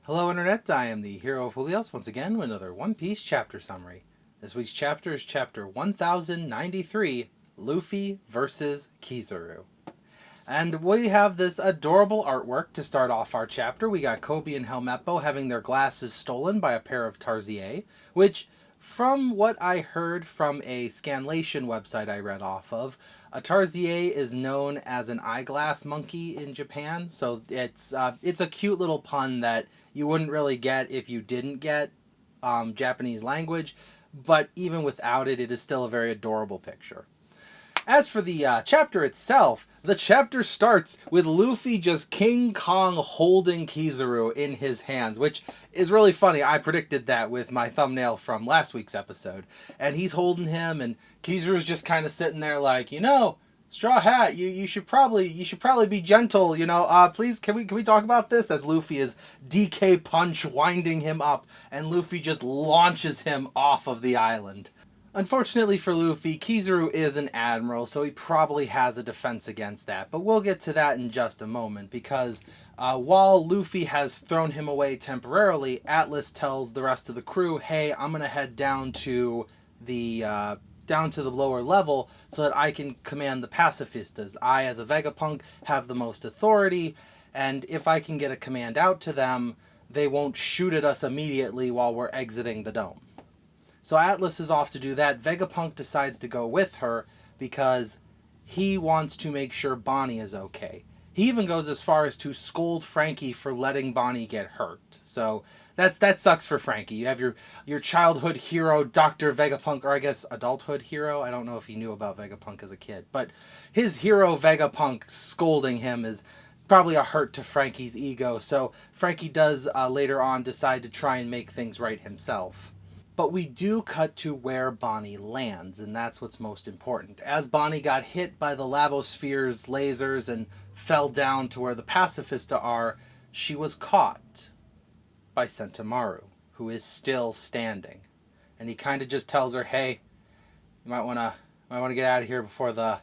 Hello Internet, I am the hero of Julios once again with another One Piece chapter summary. This week's chapter is chapter 1093, Luffy vs. Kizaru. And we have this adorable artwork to start off our chapter. We got Kobe and Helmeppo having their glasses stolen by a pair of Tarsier, which, from what I heard from a Scanlation website I read off of, a Tarsier is known as an eyeglass monkey in Japan. So it's a cute little pun that you wouldn't really get if you didn't get Japanese language, but even without it, it is still a very adorable picture. As for the chapter itself, the chapter starts with Luffy just King Kong holding Kizaru in his hands, which is really funny. I predicted that with my thumbnail from last week's episode. And he's holding him, and Kizaru's just kind of sitting there like, Straw Hat, you should probably be gentle, please can we talk about this? As Luffy is DK punch winding him up, and Luffy just launches him off of the island. Unfortunately for Luffy, Kizaru is an admiral, so he probably has a defense against that. But we'll get to that in just a moment, because while Luffy has thrown him away temporarily, Atlas tells the rest of the crew, hey, I'm going to head down to the lower level so that I can command the pacifistas. I, as a Vegapunk, have the most authority, and if I can get a command out to them, they won't shoot at us immediately while we're exiting the dome. So Atlas is off to do that. Vegapunk decides to go with her because he wants to make sure Bonnie is okay. He even goes as far as to scold Frankie for letting Bonnie get hurt. So that sucks for Frankie. You have your childhood hero, Dr. Vegapunk, or I guess adulthood hero. I don't know if he knew about Vegapunk as a kid. But his hero, Vegapunk, scolding him is probably a hurt to Frankie's ego. So Frankie does later on decide to try and make things right himself. But we do cut to where Bonnie lands, and that's what's most important. As Bonnie got hit by the Lavosphere's lasers and fell down to where the Pacifista are, she was caught by Sentomaru, who is still standing. And he kind of just tells her, hey, you might want to get out of here before the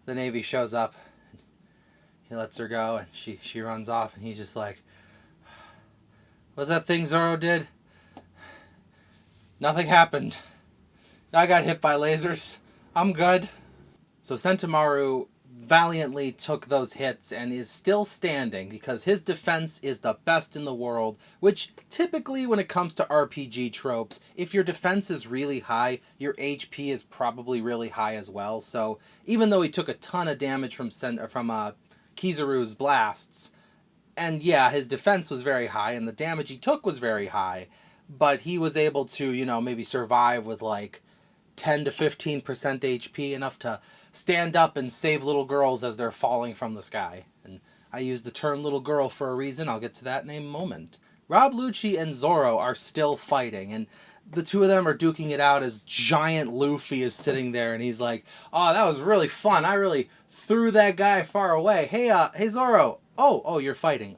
Navy shows up. And he lets her go, and she runs off, and he's just like, what's that thing Zoro did? Nothing happened. I got hit by lasers. I'm good. So Sentomaru valiantly took those hits and is still standing because his defense is the best in the world, which typically when it comes to RPG tropes, if your defense is really high, your HP is probably really high as well. So even though he took a ton of damage from Kizaru's blasts, and yeah, his defense was very high and the damage he took was very high, but he was able to, maybe survive with like 10 to 15% HP, enough to stand up and save little girls as they're falling from the sky. And I use the term little girl for a reason. I'll get to that in a moment. Rob Lucci and Zoro are still fighting, and the two of them are duking it out as giant Luffy is sitting there, and he's like, oh, that was really fun. I really threw that guy far away. Hey Zoro. Oh, you're fighting.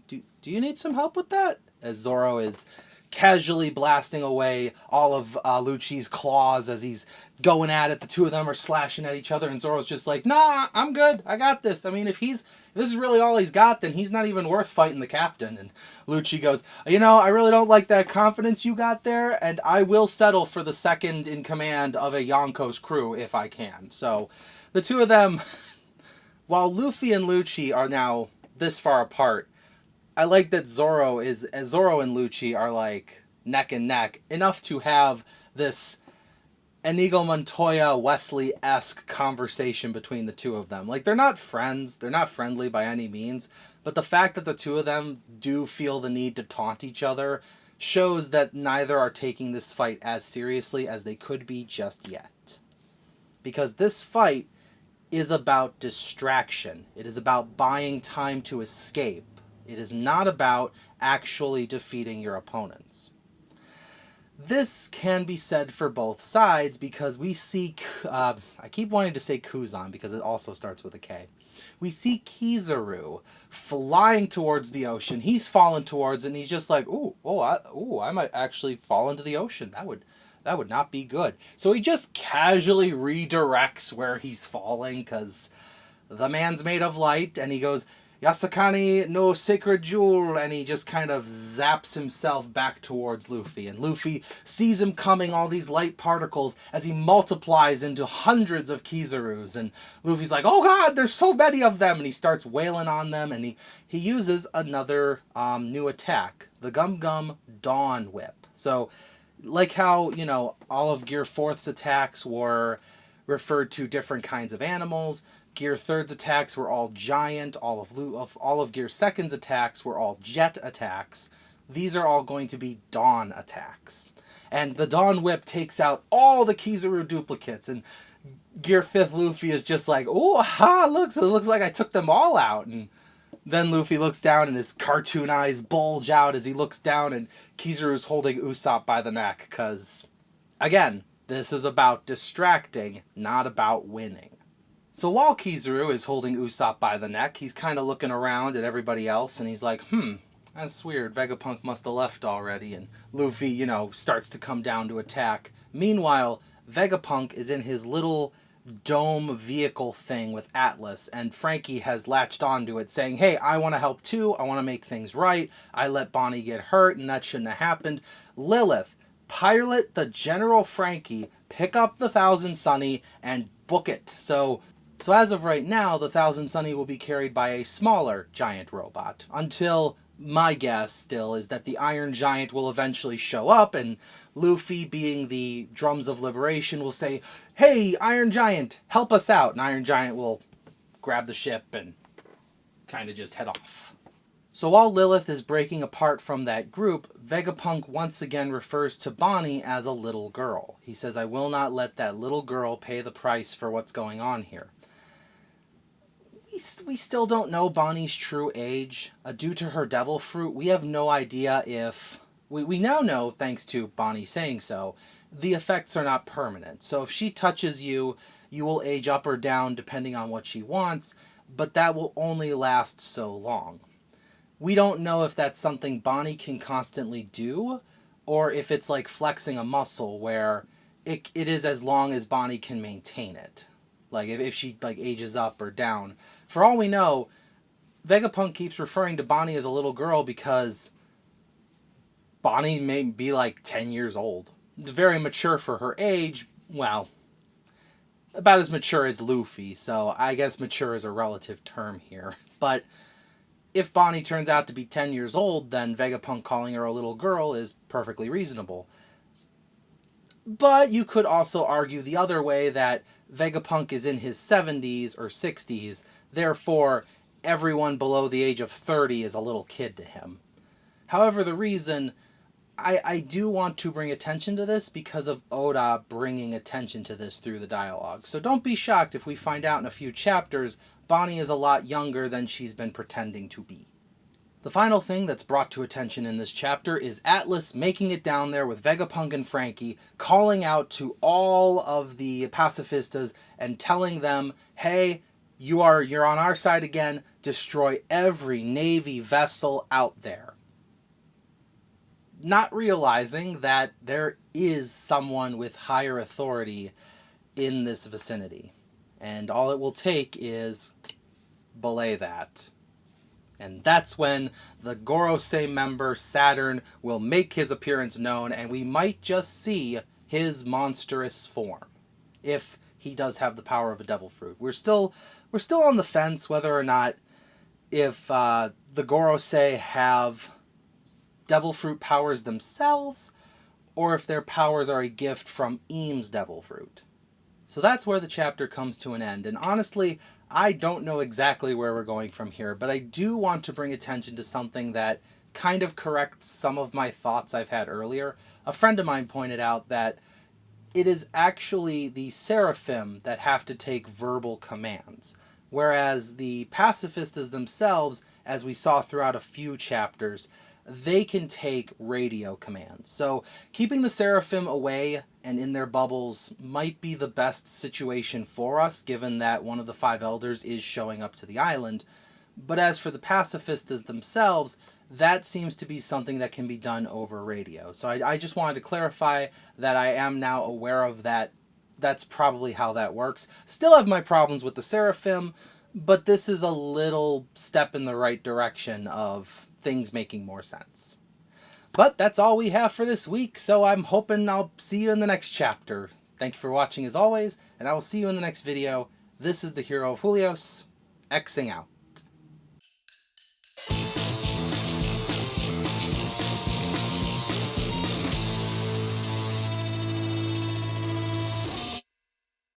Do you need some help with that? As Zoro is casually blasting away all of Lucci's claws as he's going at it. The two of them are slashing at each other, and Zoro's just like, nah, I'm good. I got this. I mean, if this is really all he's got, then he's not even worth fighting the captain. And Lucci goes, I really don't like that confidence you got there, and I will settle for the second in command of a Yonko's crew if I can. So the two of them, while Luffy and Lucci are now this far apart, I like that Zoro and Lucci are like neck and neck, enough to have this Inigo Montoya Wesley-esque conversation between the two of them. Like, they're not friends, they're not friendly by any means, but the fact that the two of them do feel the need to taunt each other shows that neither are taking this fight as seriously as they could be just yet. Because this fight is about distraction. It is about buying time to escape. It is not about actually defeating your opponents. This can be said for both sides because we see, I keep wanting to say Kuzan because it also starts with a K. We see Kizaru flying towards the ocean. He's fallen towards it, and he's just like, I might actually fall into the ocean. That would not be good. So he just casually redirects where he's falling because the man's made of light, and he goes, Yasakani no sacred jewel, and he just kind of zaps himself back towards Luffy. And Luffy sees him coming, all these light particles, as he multiplies into hundreds of Kizarus. And Luffy's like, oh god, there's so many of them! And he starts wailing on them, and he uses another new attack, the Gum Gum Dawn Whip. So, like how, you know, all of Gear 4th's attacks were referred to different kinds of animals, Gear 3rd's attacks were all giant, all of Gear 2nd's attacks were all jet attacks. These are all going to be Dawn attacks. And the Dawn Whip takes out all the Kizaru duplicates, and Gear 5th Luffy is just like, oh, ha, it looks like I took them all out. And then Luffy looks down and his cartoon eyes bulge out as he looks down, and Kizaru's holding Usopp by the neck, because, again, this is about distracting, not about winning. So while Kizaru is holding Usopp by the neck, he's kind of looking around at everybody else, and he's like, that's weird, Vegapunk must have left already, and Luffy, you know, starts to come down to attack. Meanwhile, Vegapunk is in his little dome vehicle thing with Atlas, and Frankie has latched onto it, saying, hey, I want to help too, I want to make things right, I let Bonnie get hurt, and that shouldn't have happened. Lilith, pilot the General Frankie, pick up the Thousand Sunny, and book it. So as of right now, the Thousand Sunny will be carried by a smaller giant robot, until my guess still is that the Iron Giant will eventually show up, and Luffy, being the Drums of Liberation, will say, hey, Iron Giant, help us out, and Iron Giant will grab the ship and kind of just head off. So while Lilith is breaking apart from that group, Vegapunk once again refers to Bonnie as a little girl. He says, I will not let that little girl pay the price for what's going on here. We still don't know Bonnie's true age. Due to her devil fruit, we have no idea if... We now know, thanks to Bonnie saying so, the effects are not permanent. So if she touches you, you will age up or down depending on what she wants, but that will only last so long. We don't know if that's something Bonnie can constantly do, or if it's like flexing a muscle where it is as long as Bonnie can maintain it. Like if she like ages up or down. For all we know, Vegapunk keeps referring to Bonnie as a little girl because Bonnie may be like 10 years old. Very mature for her age. Well, about as mature as Luffy, so I guess mature is a relative term here. But if Bonnie turns out to be 10 years old, then Vegapunk calling her a little girl is perfectly reasonable. But you could also argue the other way, that Vegapunk is in his 70s or 60s, therefore everyone below the age of 30 is a little kid to him. However, the reason I do want to bring attention to this because of Oda bringing attention to this through the dialogue. So don't be shocked if we find out in a few chapters Bonnie is a lot younger than she's been pretending to be. The final thing that's brought to attention in this chapter is Atlas making it down there with Vegapunk and Frankie, calling out to all of the pacifistas and telling them, hey, you're on our side again, destroy every Navy vessel out there. Not realizing that there is someone with higher authority in this vicinity. And all it will take is belay that. And that's when the Gorosei member, Saturn, will make his appearance known, and we might just see his monstrous form, if he does have the power of a devil fruit. We're still on the fence whether or not if the Gorosei have devil fruit powers themselves, or if their powers are a gift from Eames' devil fruit. So that's where the chapter comes to an end, and honestly, I don't know exactly where we're going from here, but I do want to bring attention to something that kind of corrects some of my thoughts I've had earlier. A friend of mine pointed out that it is actually the Seraphim that have to take verbal commands, whereas the pacifistas themselves, as we saw throughout a few chapters, they can take radio commands. So keeping the Seraphim away and in their bubbles might be the best situation for us, given that one of the 5 elders is showing up to the island. But as for the pacifistas themselves, that seems to be something that can be done over radio. So I just wanted to clarify that I am now aware of that. That's probably how that works. Still have my problems with the Seraphim, but this is a little step in the right direction of things making more sense. But that's all we have for this week, so I'm hoping I'll see you in the next chapter. Thank you for watching as always, and I will see you in the next video. This is the Hero of Julios, Xing out.